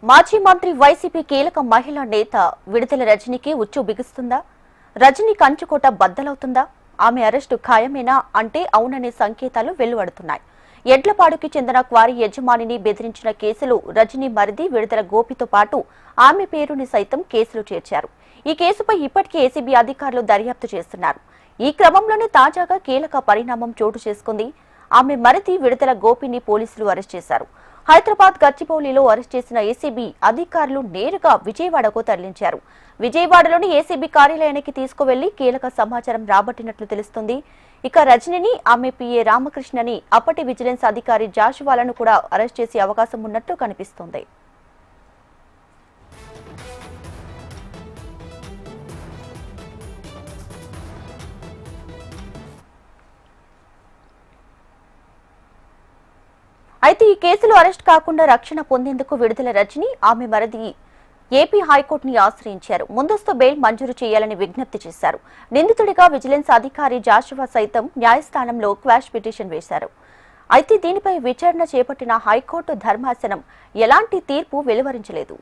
మాజీ మంత్రి వైసీపీ కీలక మహిళా నేత విడుదల రజనీకి ఉచ్చు బిగుస్తుందా? రజనీ కంచుకోట బద్దలవుతుందా? ఆమె అరెస్టు ఖాయమేనా అంటే అవుననే సంకేతాలు వెలువడుతున్నాయి. ఎడ్లపాడుకి చెందిన క్వారీ యజమానిని బెదిరించిన కేసులో రజనీ మరిది విడుదల గోపితో పాటు ఆమె పేరుని సైతం కేసులు చేర్చారు. ఈ కేసుపై ఇప్పటికే ఏసీబీ అధికారులు దర్యాప్తు చేస్తున్నారు. ఈ క్రమంలోనే తాజాగా కీలక పరిణామం చోటు చేసుకుంది. ఆమె మరిది విడుదల గోపిని పోలీసులు అరెస్ట్ చేశారు. హైదరాబాద్ గచ్చిబౌలిలో అరెస్ట్ చేసిన ఏసీబీ అధికారులు నేరుగా విజయవాడకు తరలించారు. విజయవాడలోని ఏసీబీ కార్యాలయానికి తీసుకువెళ్లి కీలక సమాచారం రాబట్టినట్లు తెలుస్తుంది. ఇక రజనీని, ఆమె పీఏ రామకృష్ణని, అప్పటి విజిలెన్స్ అధికారి జాషువాలను కూడా అరెస్ట్ చేసే అవకాశం ఉన్నట్లు కనిపిస్తోంది. అయితే ఈ కేసులో అరెస్ట్ కాకుండా రక్షణ పొందేందుకు విడుదల రజనీ, ఆమె మరిది ఏపీ హైకోర్టుని ఆశ్రయించారు. ముందస్తు బెయిల్ మంజూరు చేయాలని విజ్ఞప్తి చేశారు. నిందితుడిగా విజిలెన్స్ అధికారి జాషువా సైతం న్యాయస్థానంలో క్వాష్ పిటిషన్ వేశారు. అయితే దీనిపై విచారణ చేపట్టిన హైకోర్టు ధర్మాసనం ఎలాంటి తీర్పు వెలువరించలేదు.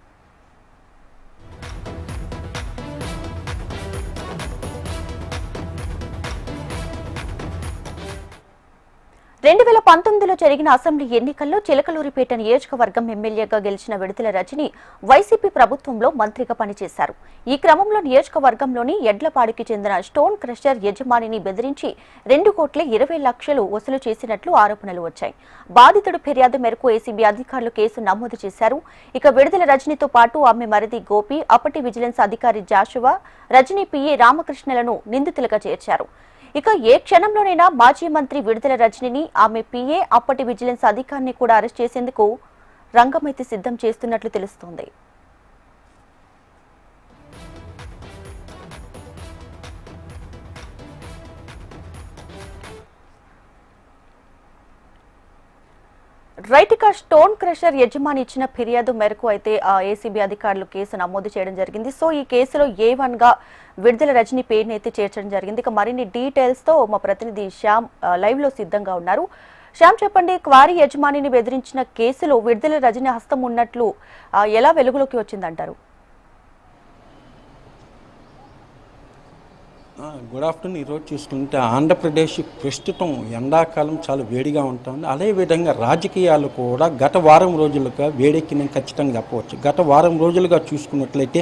2019లో జరిగిన అసెంబ్లీ ఎన్నికల్లో చిలకలూరిపేట నియోజకవర్గం ఎమ్మెల్యేగా గెలిచిన విడుదల రజనీ వైసీపీ ప్రభుత్వంలో మంత్రిగా పనిచేశారు. ఈ క్రమంలో నియోజకవర్గంలోని ఎడ్లపాడుకి చెందిన స్టోన్ క్రషర్ యజమానిని బెదిరించి 2,20,00,000 వసూలు చేసినట్లు ఆరోపణలు వచ్చాయి. బాధితుడు ఫిర్యాదు మేరకు ఏసీబీ అధికారులు కేసు నమోదు చేశారు. ఇక విడుదల రజనీతో పాటు ఆమె మరిది గోపి, అప్పటి విజిలెన్స్ అధికారి జాషువా, రజనీ పీఏ రామకృష్ణలను నిందితులుగా చేర్చారు. ఇక ఏ క్షణంలోనైనా మాజీ మంత్రి విడుదల రజనీని, ఆమె పీఏ, అప్పటి విజిలెన్స్ అధికారిని కూడా అరెస్ట్ చేసేందుకు రంగమైతే సిద్ధం చేస్తున్నట్లు తెలుస్తోంది. రైట్, స్టోన్ క్రషర్ యజమాని ఇచ్చిన ఫిర్యాదు మేరకు అయితే ఏసీబీ అధికారులు కేసు నమోదు చేయడం జరిగింది. సో ఈ కేసులో A1 గా విడుదల రజనీ పేరుని అయితే చేర్చడం జరిగింది. ఇక మరిన్ని డీటెయిల్స్ తో మా ప్రతినిధి శ్యామ్ లైవ్ లో సిద్ధంగా ఉన్నారు. శ్యామ్, చెప్పండి, క్వారీ యజమానిని బెదిరించిన కేసులో విడుదల రజనీ హస్తం ఉన్నట్లు ఎలా వెలుగులోకి వచ్చిందంటారు? Good afternoon. ఈరోజు చూసుకుంటే ఆంధ్రప్రదేశ్ ప్రస్తుతం ఎండాకాలం చాలా వేడిగా ఉంటుంది. అదేవిధంగా రాజకీయాలు కూడా గత వారం రోజులుగా వేడెక్కిన ఖచ్చితంగా చెప్పవచ్చు. గత వారం రోజులుగా చూసుకున్నట్లయితే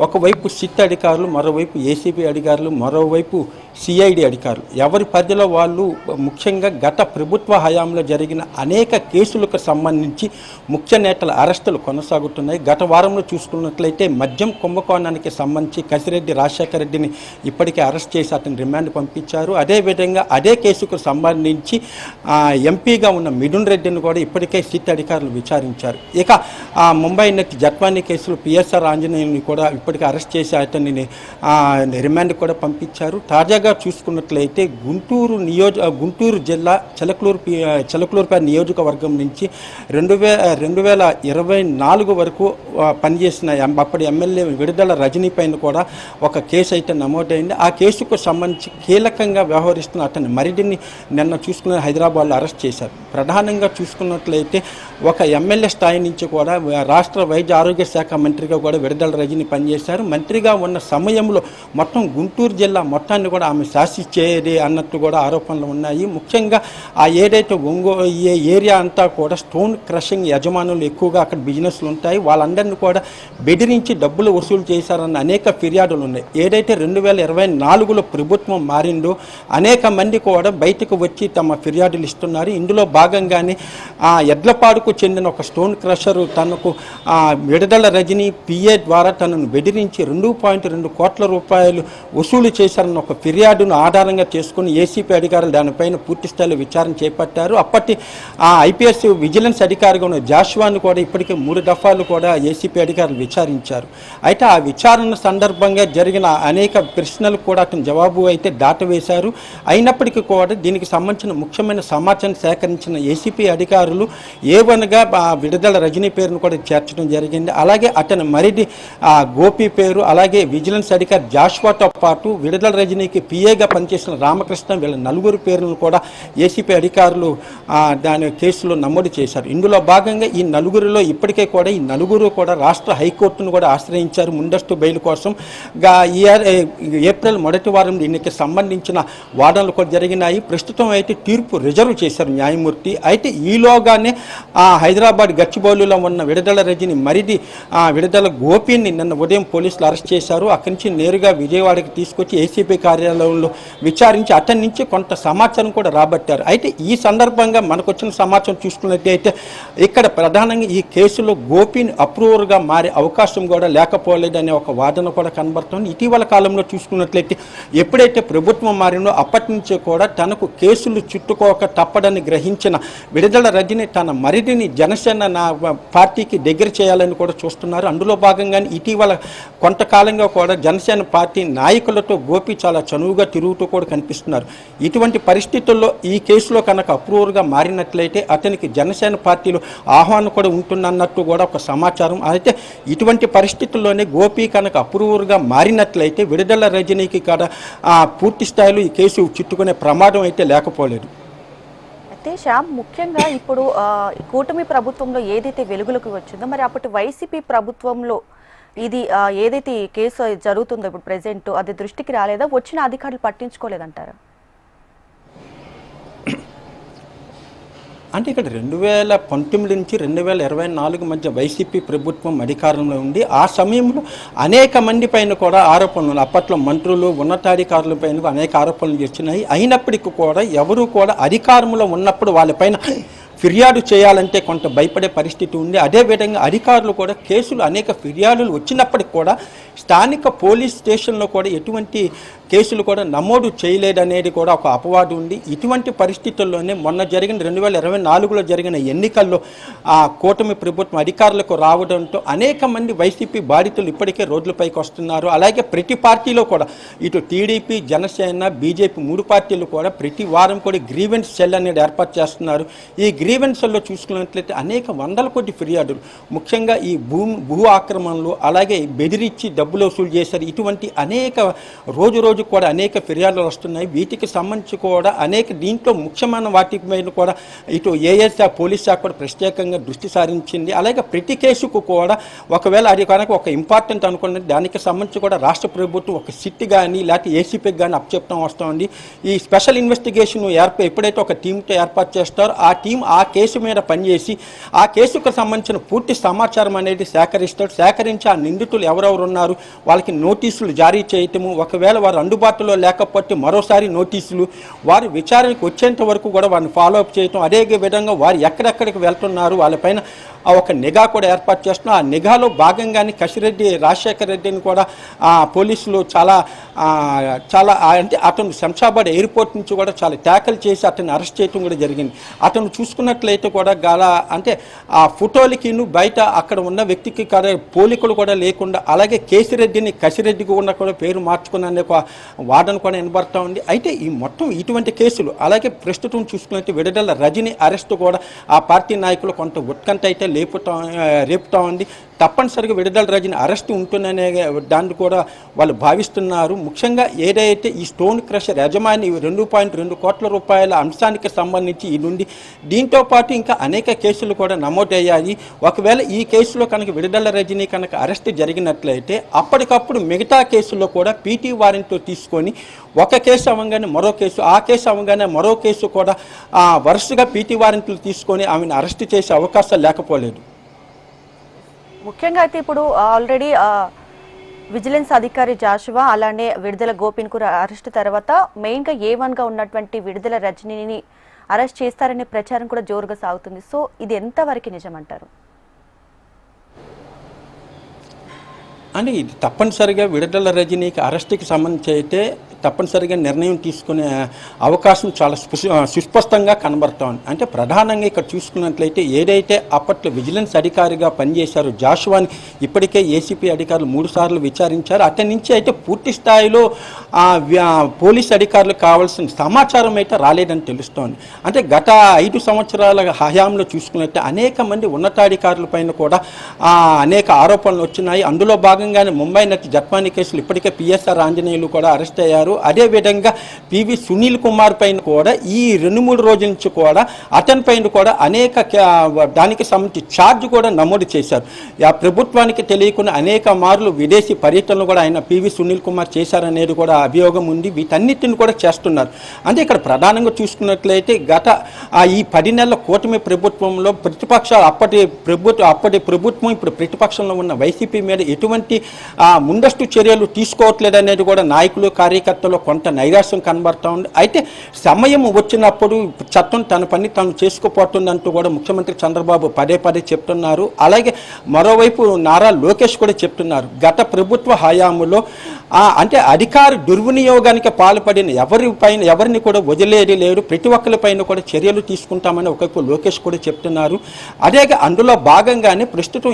ఒకవైపు సిట్ అధికారులు, మరోవైపు ఏసీబీ అధికారులు, మరోవైపు సిఐడి అధికారులు ఎవరి పరిధిలో వాళ్ళు ముఖ్యంగా గత ప్రభుత్వ హయాంలో జరిగిన అనేక కేసులకు సంబంధించి ముఖ్య నేతల అరెస్టులు కొనసాగుతున్నాయి. గత వారంలో చూసుకున్నట్లయితే మద్యం కుంభకోణానికి సంబంధించి కసిరెడ్డి రాజశేఖర రెడ్డిని ఇప్పటికే అరెస్ట్ చేసి అతను రిమాండ్ పంపించారు. అదేవిధంగా అదే కేసుకు సంబంధించి ఎంపీగా ఉన్న మిథున్ రెడ్డిని కూడా ఇప్పటికే సిట్ అధికారులు విచారించారు. ఇక ముంబై నెట్ జట్వానీ కేసులో పిఎస్ఆర్ ఆంజనేయుని కూడా ఇప్పటికే అరెస్ట్ చేసి అతనిని రిమాండ్ కూడా పంపించారు. తాజాగా చూసుకున్నట్లయితే గుంటూరు జిల్లా చిలకలూరుపేట నియోజకవర్గం నుంచి 2024 వరకు పనిచేసిన అప్పటి ఎమ్మెల్యే విడుదల రజనీ పైన కూడా ఒక కేసు అయితే నమోదైంది. ఆ కేసుకు సంబంధించి కీలకంగా వ్యవహరిస్తున్న అతని మరిడిని నిన్న చూసుకున్న హైదరాబాద్లో అరెస్ట్ చేశారు. ప్రధానంగా చూసుకున్నట్లయితే ఒక ఎమ్మెల్యే స్థాయి నుంచి కూడా రాష్ట్ర వైద్య ఆరోగ్య శాఖ మంత్రిగా కూడా విడుదల రజనీ పనిచేశారు. మంత్రిగా ఉన్న సమయంలో మొత్తం గుంటూరు జిల్లా మొత్తాన్ని కూడా ఆమె శాసించేది అన్నట్టు కూడా ఆరోపణలు ఉన్నాయి. ముఖ్యంగా ఆ ఏదైతే ఏరియా అంతా కూడా స్టోన్ క్రషింగ్ యజమానులు ఎక్కువగా అక్కడ బిజినెస్లు ఉంటాయి. వాళ్ళందరినీ కూడా బెదిరించి డబ్బులు వసూలు చేశారన్న అనేక ఫిర్యాదులు ఉన్నాయి. ఏదైతే 2024లో ప్రభుత్వం మారిందో అనేక మంది కూడా బయటకు వచ్చి తమ ఫిర్యాదులు ఇస్తున్నారు. ఇందులో భాగంగానే ఎడ్లపాడుకు చెందిన ఒక స్టోన్ క్రషరు తనకు విడుదల రజనీ పిఏ ద్వారా తనను బెదిరించి 2.2 కోట్ల రూపాయలు వసూలు చేశారన్న ఒక ఫిర్యాదును ఆధారంగా చేసుకుని ఏసీపీ అధికారులు దానిపైన పూర్తి స్థాయిలో విచారణ చేపట్టారు. అప్పటి ఐపీఎస్ విజిలెన్స్ అధికారిగా ఉన్న జాషువాను కూడా ఇప్పటికే 3 దఫాలు కూడా ఏసీపీ అధికారులు విచారించారు. అయితే ఆ విచారణ సందర్భంగా జరిగిన అనేక ప్రశ్నలకు కూడా అతను జవాబు అయితే దాటవేశారు. అయినప్పటికీ కూడా దీనికి సంబంధించిన ముఖ్యమైన సమాచారం సేకరించిన ఏసీపీ అధికారులు A1గా విడుదల రజనీ పేరును కూడా చేర్చడం జరిగింది. అలాగే అతని మరిది గోపి పేరు, అలాగే విజిలెన్స్ అధికారి జాషువాతో పాటు విడుదల రజనీకి పిఏగా పనిచేసిన రామకృష్ణ, వీళ్ళ 4 పేర్లను కూడా ఏసీపీ అధికారులు దాని కేసులో నమోదు చేశారు. ఇందులో భాగంగా ఈ 4లో ఇప్పటికే కూడా కూడా రాష్ట్ర హైకోర్టును కూడా ఆశ్రయించారు ముందస్తు బెయిల్ కోసం. ఈ ఏప్రిల్ మొదటి వారం దీనికి సంబంధించిన వాదనలు కూడా జరిగినాయి. ప్రస్తుతం అయితే తీర్పు రిజర్వ్ చేశారు న్యాయమూర్తి. అయితే ఈలోగానే హైదరాబాద్ గచ్చిబౌలిలో ఉన్న విడుదల రజని మరిది విడుదల గోపిని నిన్న ఉదయం పోలీసులు అరెస్ట్ చేశారు. అక్కడి నుంచి నేరుగా విజయవాడకి తీసుకొచ్చి ఏసీపీ కార్యాలయంలో విచారించి అతని నుంచి కొంత సమాచారం కూడా రాబట్టారు. అయితే ఈ సందర్భంగా మనకు వచ్చిన సమాచారం చూసుకున్నట్లయితే ఇక్కడ ప్రధానంగా ఈ కేసులో గోపిని అప్రూవర్గా మారే అవకాశం కూడా లేకపోలేదనే ఒక వాదన కూడా కనబడుతుంది. ఇటీవల కాలంలో చూసుకున్నట్లయితే ఎప్పుడైతే ప్రభుత్వం మారిందో అప్పటి నుంచే కూడా తనకు కేసులు చుట్టుకోక తప్పదని గ్రహించిన విడుదల రజని తన మరిదిని జనసేన పార్టీకి దగ్గర చేయాలని కూడా చూస్తున్నారు. అందులో భాగంగానే ఇటీవల కొంతకాలంగా కూడా జనసేన పార్టీ నాయకులతో గోపి చాలా చనువుగా తిరుగుతూ కూడా కనిపిస్తున్నారు. ఇటువంటి పరిస్థితుల్లో ఈ కేసులో కనుక అప్రూవర్గా మారినట్లయితే అతనికి జనసేన పార్టీలో ఆహ్వానం కూడా ఉంటుందన్నట్టు కూడా ఒక సమాచారం. అయితే ఇటువంటి పరిస్థితుల్లోనే గోపి కనుక అప్రూవర్గా మారినట్లయితే విడుదల రజనీకి కూడా పూర్తి స్థాయిలో ఈ కేసు చుట్టుకునే ప్రమాదం అయితే లేకపోలేదు. అయితే శ్యామ్, ముఖ్యంగా ఇప్పుడు కూటమి ప్రభుత్వంలో ఏదైతే వెలుగులోకి వచ్చిందో మరి అప్పటి వైసీపీ ప్రభుత్వంలో ఇది ఏదైతే ఈ కేసు జరుగుతుందో ఇప్పుడు ప్రెసెంట్ అది దృష్టికి రాలేదా? వచ్చిన అధికారులు పట్టించుకోలేదంటారా? అంటే ఇక్కడ 2019 నుంచి 2024 మధ్య వైసీపీ ప్రభుత్వం అధికారంలో ఉండి ఆ సమయంలో అనేక మంది పైన కూడా ఆరోపణలు, అప్పట్లో మంత్రులు ఉన్నతాధికారుల పైన అనేక ఆరోపణలు చేస్తున్నాయి. అయినప్పటికీ కూడా ఎవరు కూడా అధికారంలో ఉన్నప్పుడు వాళ్ళపైన ఫిర్యాదు చేయాలంటే కొంత భయపడే పరిస్థితి ఉంది. అదేవిధంగా అధికారులు కూడా కేసులు అనేక ఫిర్యాదులు వచ్చినప్పటికి కూడా స్థానిక పోలీస్ స్టేషన్లో కూడా ఎటువంటి కేసులు కూడా నమోదు చేయలేదనేది కూడా ఒక అపవాదు ఉంది. ఇటువంటి పరిస్థితుల్లోనే మొన్న జరిగిన 2024లో జరిగిన ఎన్నికల్లో కూటమి ప్రభుత్వం అధికారులకు రావడంతో అనేక మంది వైసీపీ బాధితులు ఇప్పటికే రోడ్లపైకి వస్తున్నారు. అలాగే ప్రతి పార్టీలో కూడా ఇటు టీడీపీ, జనసేన, బీజేపీ 3 పార్టీలు కూడా ప్రతి వారం కూడా గ్రీవెన్స్ సెల్ అనేది ఏర్పాటు చేస్తున్నారు. ఈ గ్రీవెన్స్లో చూసుకున్నట్లయితే అనేక వందల కొద్ది ఫిర్యాదులు, ముఖ్యంగా ఈ భూ ఆక్రమణలు, అలాగే బెదిరించి డబ్బులు వసూలు చేశారు, ఇటువంటి అనేక రోజు కూడా అనేక ఫిర్యాదులు వస్తున్నాయి. వీటికి సంబంధించి కూడా అనేక దీంట్లో ముఖ్యమైన వాటి మీద కూడా ఇటు ఏఎస్ పోలీస్ శాఖ కూడా ప్రత్యేకంగా దృష్టి సారించింది. అలాగే ప్రతి కేసుకు కూడా ఒకవేళ అది కనుక ఒక ఇంపార్టెంట్ అనుకున్నది దానికి సంబంధించి కూడా రాష్ట్ర ప్రభుత్వం ఒక సిట్ కానీ లేకపోతే ఏసీపీకి కానీ అప్పచెప్తాం వస్తుంది. ఈ స్పెషల్ ఇన్వెస్టిగేషన్ ఎప్పుడైతే ఒక టీంతో ఏర్పాటు చేస్తారో ఆ టీం ఆ కేసు మీద పనిచేసి ఆ కేసుకు సంబంధించిన పూర్తి సమాచారం అనేది సేకరిస్తాడు. సేకరించి ఆ నిందితులు ఎవరెవరు ఉన్నారు వాళ్ళకి నోటీసులు జారీ చేయటము, ఒకవేళ వారు అందుబాటులో లేకపోతే మరోసారి నోటీసులు, వారి విచారణకు వచ్చేంత వరకు కూడా వారిని ఫాలోఅప్ చేయటం, అదే విధంగా వారు ఎక్కడెక్కడికి వెళ్తున్నారు వాళ్ళపైన ఒక నిఘా కూడా ఏర్పాటు చేస్తున్నాం. ఆ నిఘాలో భాగంగానే కసిరెడ్డి రాజశేఖర రెడ్డిని కూడా పోలీసులు చాలా అంటే అతను శంషాబాద్ ఎయిర్పోర్ట్ నుంచి కూడా చాలా ట్యాకిల్ చేసి అతన్ని అరెస్ట్ చేయడం కూడా జరిగింది. అతను చూసుకున్నట్లయితే కూడా అంటే ఆ ఫోటోలకి బయట అక్కడ ఉన్న వ్యక్తికి పోలికలు కూడా లేకుండా, అలాగే కేసిరెడ్డిని కసిరెడ్డికి ఉన్న కూడా పేరు మార్చుకున్న ఒక వాదన కూడా వినబడతా ఉంది. అయితే ఈ మొత్తం ఇటువంటి కేసులు, అలాగే ప్రస్తుతం చూసుకున్నట్టు విడుదల రజని అరెస్ట్ కూడా ఆ పార్టీ నాయకులు కొంత ఉత్కంఠ అయితే రేపుతా ఉంది. తప్పనిసరిగా విడుదల రజని అరెస్ట్ ఉంటుందనే దాన్ని కూడా వాళ్ళు భావిస్తున్నారు. ముఖ్యంగా ఏదైతే ఈ స్టోన్ క్రషర్ యజమాని 2.2 కోట్ల రూపాయల అంశానికి సంబంధించి ఇది ఉంది. దీంతో పాటు ఇంకా అనేక కేసులు కూడా నమోదయ్యాయి. ఒకవేళ ఈ కేసులో కనుక విడుదల రజని కనుక అరెస్ట్ జరిగినట్లయితే అప్పటికప్పుడు మిగతా కేసుల్లో కూడా పీటీ వారెంట్ తీసుకొని ఒక కేసు అవ్వగానే మరో కేసు, ఆ కేసు అవ్వగానే మరో కేసు కూడా వరుసగా పీటీ వారెంట్లు తీసుకొని ఆమెను అరెస్ట్ చేసే అవకాశాలు లేకపోలేదు. ముఖ్యంగా అయితే ఇప్పుడు ఆల్రెడీ విజిలెన్స్ అధికారి జాషువా అలానే విడుదల గోపిన్ కూడా అరెస్ట్ తర్వాత మెయిన్గా A1గా ఉన్నటువంటి విడుదల రజనీని అరెస్ట్ చేస్తారనే ప్రచారం కూడా జోరుగా సాగుతుంది. సో ఇది ఎంతవరకు నిజమంటారు? అంటే ఇది తప్పనిసరిగా విడుదల రజనీకి అరెస్ట్కి సంబంధించి అయితే తప్పనిసరిగా నిర్ణయం తీసుకునే అవకాశం చాలా సుస్పష్టంగా కనబడుతోంది. అంటే ప్రధానంగా ఇక్కడ చూసుకున్నట్లయితే ఏదైతే అప్పట్లో విజిలెన్స్ అధికారిగా పనిచేశారో జాషువాని ఇప్పటికే ఏసీపీ అధికారులు 3 సార్లు విచారించారు. అతని నుంచి అయితే పూర్తి స్థాయిలో పోలీస్ అధికారులకు కావాల్సిన సమాచారం అయితే రాలేదని తెలుస్తోంది. అంటే గత 5 సంవత్సరాల హయాంలో చూసుకున్నట్లయితే అనేక మంది ఉన్నతాధికారుల పైన కూడా అనేక ఆరోపణలు వచ్చినాయి. అందులో భాగంగానే ముంబై నటి జట్మాని కేసులు ఇప్పటికే పిఎస్ఆర్ ఆంజనేయులు కూడా అరెస్ట్ అయ్యారు. చేస్తున్నారు. అదేవిధంగా పివి సునీల్ కుమార్ పైన కూడా ఈ 2-3 రోజుల నుంచి కూడా అతని పైన కూడా అనేక దానికి సంబంధించి ఛార్జ్ కూడా నమోదు చేశారు. ఆ ప్రభుత్వానికి తెలియకుండా అనేక మార్లు విదేశీ పర్యటనలు కూడా ఆయన పివి సునీల్ కుమార్ చేశారనేది కూడా అభియోగం ఉంది. వీటన్నిటిని కూడా చేస్తున్నారు. అంటే ఇక్కడ ప్రధానంగా చూసుకున్నట్లయితే గత ఈ 10 నెలల కూటమి ప్రభుత్వంలో ప్రతిపక్షాలు అప్పటి ప్రభుత్వం ఇప్పుడు ప్రతిపక్షంలో ఉన్న వైసీపీ మీద ఎటువంటి ముందస్తు చర్యలు తీసుకోవట్లేదు అనేది కూడా నాయకులు కార్యకర్తలు కొంత నైరాశ్యం కనబడతా ఉంది. అయితే సమయం వచ్చినప్పుడు చట్టం తన పని తాను చేసుకుపోతుందంటూ కూడా ముఖ్యమంత్రి చంద్రబాబు పదే చెప్తున్నారు. అలాగే మరోవైపు నారా లోకేష్ కూడా చెప్తున్నారు. గత ప్రభుత్వ హయాంలో అంటే అధికార దుర్వినియోగానికి పాల్పడిన ఎవరిని కూడా వదిలేది లేదు, ప్రతి ఒక్కరిపైన కూడా చర్యలు తీసుకుంటామని ఒకవైపు లోకేష్ కూడా చెప్తున్నారు. అదే అందులో భాగంగానే ప్రస్తుతం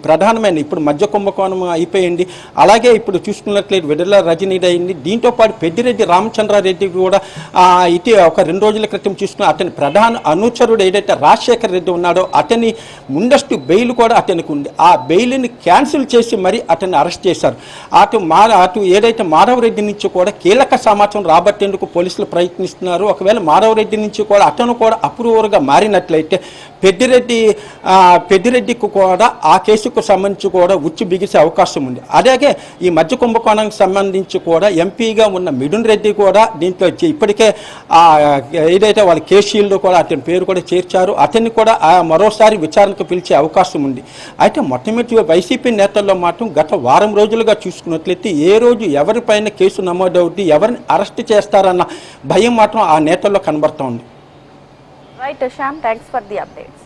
ప్రధానమైన ఇప్పుడు మధ్య కుంభకోణం అయిపోయింది. అలాగే ఇప్పుడు చూసుకున్నట్లయితే విడుదల రజనీ అయింది. దీంతో పాటు పెద్దిరెడ్డి రామచంద్రారెడ్డి కూడా ఒక 2 రోజుల క్రితం చూసుకున్న అతని ప్రధాన అనుచరుడు ఏదైతే రాజశేఖర్ రెడ్డి ఉన్నాడో అతని ముందస్తు బెయిల్ కూడా అతనికి ఉంది. ఆ బెయిల్ని క్యాన్సిల్ చేసి మరి అతన్ని అరెస్ట్ చేశారు. అటు ఏదైతే మాధవరెడ్డి నుంచి కూడా కీలక సమాచారం రాబట్టేందుకు పోలీసులు ప్రయత్నిస్తున్నారు. ఒకవేళ మాధవరెడ్డి నుంచి కూడా అతను కూడా అప్రూవర్గా మారినట్లయితే పెద్దిరెడ్డికి కూడా ఆ కేసుకు సంబంధించి కూడా ఉచ్చు బిగిసే అవకాశం ఉంది. అలాగే ఈ మధ్య కుంభకోణానికి సంబంధించి కూడా ఎంపీగా ఉన్న మిథున్ రెడ్డి కూడా దీంట్లో ఇప్పటికే ఏదైతే వాళ్ళ కేసీల్లో కూడా అతని పేరు కూడా చేర్చారు. అతన్ని కూడా మరోసారి విచారణకు పిలిచే అవకాశం ఉంది. అయితే మొట్టమొదటి వైసీపీ నేతల్లో మాత్రం గత వారం రోజులుగా చూసుకున్నట్లయితే ఏ రోజు ఎవరిపైన కేసు నమోదవుద్ది, ఎవరిని అరెస్ట్ చేస్తారన్న భయం మాత్రం ఆ నేతల్లో కనబడుతూ ఉంది. Right, Shyam, thanks for the updates.